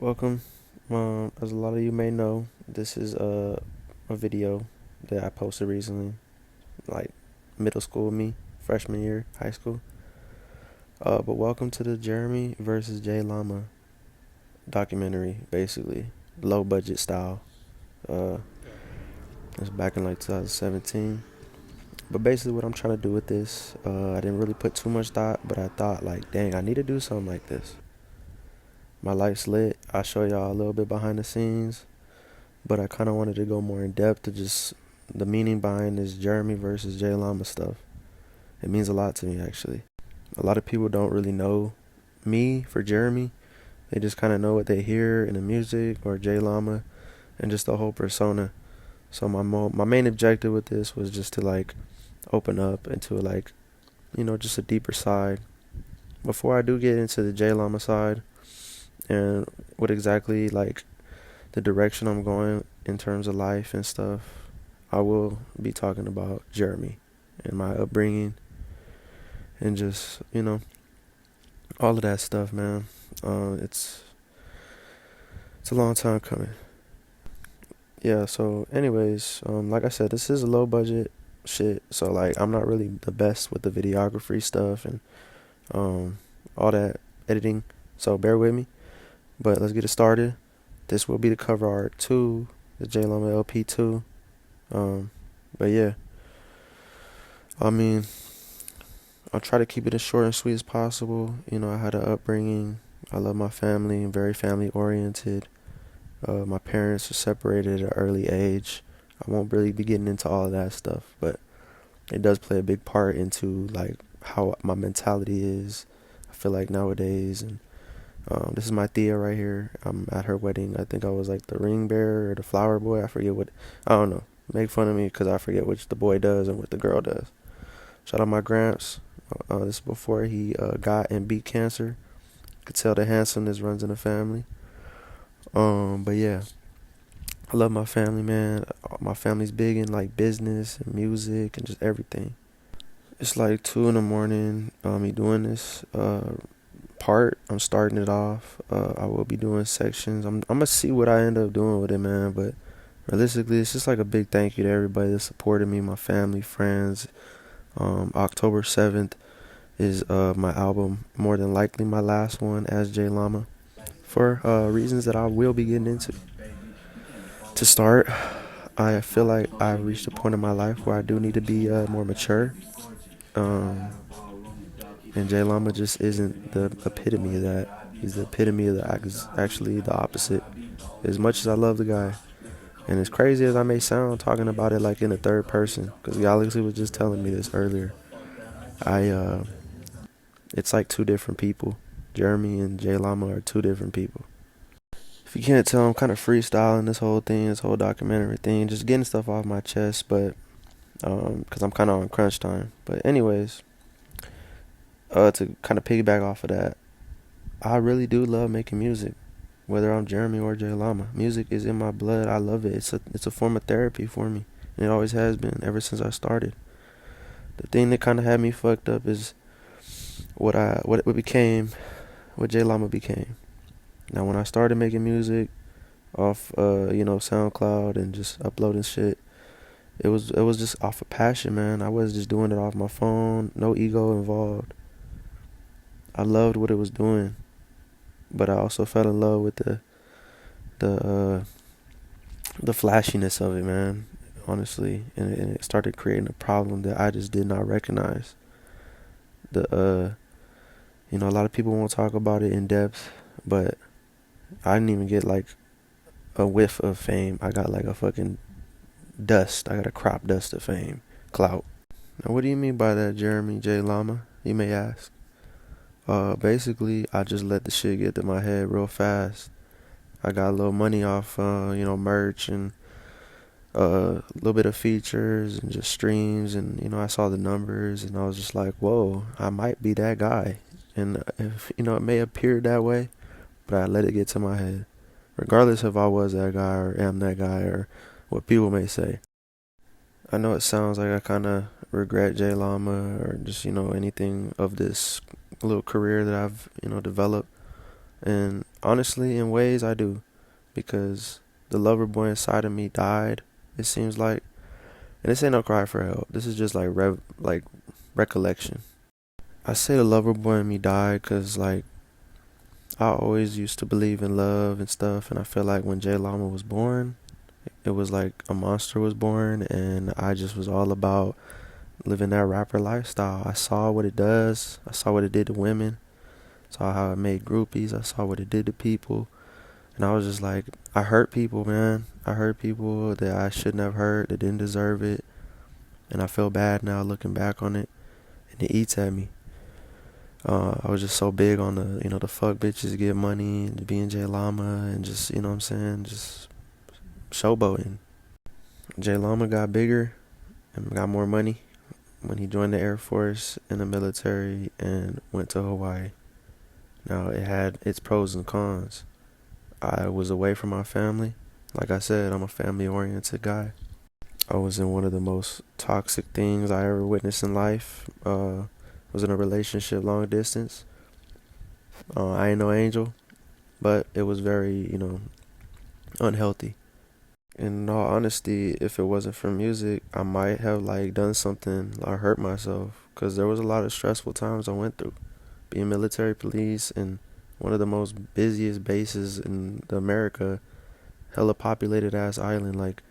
Welcome. As a lot of you may know, this is a video that I posted recently, like middle school me, freshman year, high school. But welcome to the Jeremy versus Jllama documentary, basically low budget style. Uh, it's back in like 2017. But basically, what I'm trying to do with this, I didn't really put too much thought, but I thought like, dang, I need to do something like this. My life's lit. I'll show y'all a little bit behind the scenes, but I kind of wanted to go more in depth to just the meaning behind this Jeremy versus Jllama stuff. It means a lot to me, actually. A lot of people don't really know me for Jeremy. They just kind of know what they hear in the music or Jllama and just the whole persona. So my main objective with this was just to like open up into like, just a deeper side. Before I do get into the Jllama side and what exactly like the direction I'm going in terms of life and stuff, I will be talking about Jeremy and my upbringing and just, all of that stuff, man. It's a long time coming. Yeah, so anyways, like I said, this is a low budget shit, so like I'm not really the best with the videography stuff and all that editing, so bear with me. But let's get it started. This will be the cover art to the Jllama LP2. But yeah, I mean, I'll try to keep it as short and sweet as possible. I had an upbringing. I love my family. I'm very family oriented. My parents were separated at an early age. I won't really be getting into all of that stuff, but it does play a big part into like how my mentality is. I feel like nowadays, and this is my Thea right here. I'm at her wedding. I think I was like the ring bearer or the flower boy. I forget what. I don't know. Make fun of me because I forget which the boy does and what the girl does. Shout out my gramps. This is before he got and beat cancer. Could tell the handsomeness runs in the family. But yeah, I love my family, man. My family's big in like business and music and just everything. It's like 2 in the morning. Me doing this part. I'm starting it off. I will be doing sections. I'm gonna see what I end up doing with it, man. But realistically, it's just like a big thank you to everybody that supported me, my family, friends. October 7th is my album, more than likely my last one as Jllama, for reasons that I will be getting into. To start, I feel like I've reached a point in my life where I do need to be more mature. Um, and Jllama just isn't the epitome of that. He's the epitome of actually the opposite. As much as I love the guy, and as crazy as I may sound talking about it like in the third person, because Galaxy was just telling me this earlier, I it's like two different people. Jeremy and Jllama are two different people. If you can't tell, I'm kind of freestyling this whole thing, this whole documentary thing, just getting stuff off my chest, but because I'm kind of on crunch time. But anyways, to kind of piggyback off of that, I really do love making music, whether I'm Jeremy or Jllama. Music is in my blood. I love it. It's a form of therapy for me, and it always has been ever since I started. The thing that kind of had me fucked up is what it became, what Jllama became. Now, when I started making music off, SoundCloud and just uploading shit, it was just off of passion, man. I was just doing it off my phone, no ego involved. I loved what it was doing, but I also fell in love with the uh, the flashiness of it, man. Honestly, and it started creating a problem that I just did not recognize. The a lot of people won't talk about it in depth, but I didn't even get like a whiff of fame. I got like a fucking dust. I got a crop dust of fame, clout. Now, what do you mean by that, Jeremy Jllama? You may ask. Basically, I just let the shit get to my head real fast. I got a little money off, merch and a little bit of features and just streams, and I saw the numbers, and I was just like, whoa, I might be that guy. And if it may appear that way, but I let it get to my head, regardless if I was that guy or am that guy or what people may say. I know it sounds like I kind of regret Jllama or just anything of this little career that I've developed. And honestly, in ways, I do. Because the lover boy inside of me died, it seems like. And this ain't no cry for help. This is just like recollection. I say the lover boy in me died because, like, I always used to believe in love and stuff. And I feel like when Jllama was born, it was like a monster was born. And I just was all about living that rapper lifestyle. I saw what it does. I saw what it did to women. Saw how it made groupies. I saw what it did to people. And I was just like, I hurt people, man. I hurt people that I shouldn't have hurt, that didn't deserve it. And I feel bad now looking back on it. And it eats at me. I was just so big on the fuck bitches get money and being Jllama and just, what I'm saying, just showboating. Jllama got bigger and got more money when he joined the Air Force and the military and went to Hawaii. Now, it had its pros and cons. I was away from my family. Like I said, I'm a family-oriented guy. I was in one of the most toxic things I ever witnessed in life. Was in a relationship long distance. I ain't no angel, but it was very, unhealthy. In all honesty, if it wasn't for music, I might have like done something or hurt myself because there was a lot of stressful times I went through. Being military police in one of the most busiest bases in the America, hella populated ass island, like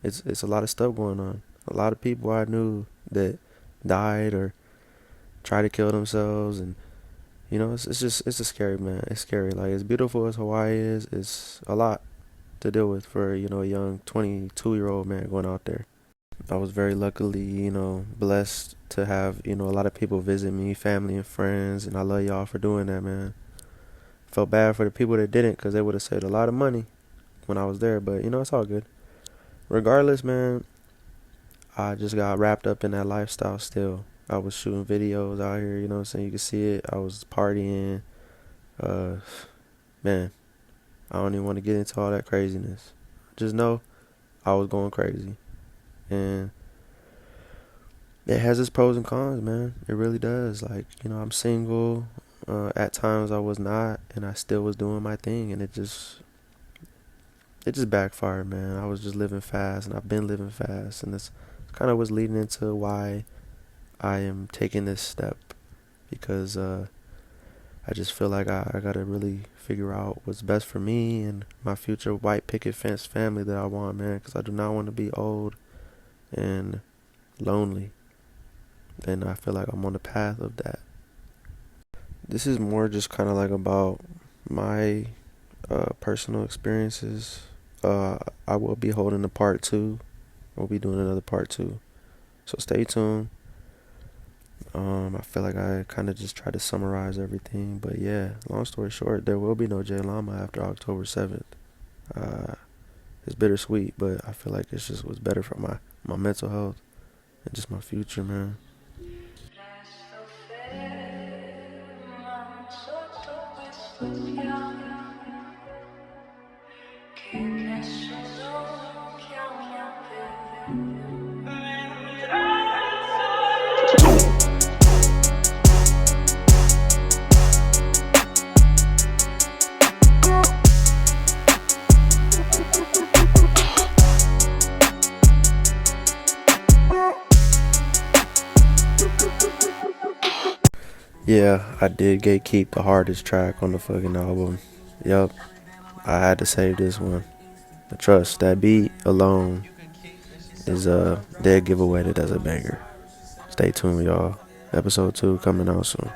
it's a lot of stuff going on. A lot of people I knew that died or tried to kill themselves, and it's a scary, man. It's scary. Like, as beautiful as Hawaii is, it's a lot to deal with for a young 22-year-old man going out there. I was very luckily, blessed to have a lot of people visit me, family and friends, and I love y'all for doing that, man. Felt bad for the people that didn't, because they would have saved a lot of money when I was there, but it's all good. Regardless, man, I just got wrapped up in that lifestyle still. I was shooting videos out here, you know what I'm saying? You can see it. I was partying. Uh, Man, I don't even want to get into all that craziness. Just know I was going crazy. And it has its pros and cons, man. It really does. Like, I'm single. At times I was not, and I still was doing my thing, and it just backfired, man. I was just living fast, and I've been living fast, and that's kind of what's leading into why I am taking this step, because I just feel like I gotta really figure out what's best for me and my future white picket fence family that I want, man, because I do not want to be old and lonely, and I feel like I'm on the path of that. This is more just kind of like about my personal experiences. I will be holding a part two. We'll be doing another part two. So stay tuned. I feel like I kind of just tried to summarize everything. But yeah, long story short, there will be no Jllama after October 7th. Uh, it's bittersweet, but I feel like it's just what's better for my mental health and just my future, man. Yeah, I did gatekeep the hardest track on the fucking album. Yup, I had to save this one. I trust that beat alone is a dead giveaway that that's a banger. Stay tuned, y'all. Episode 2 coming out soon.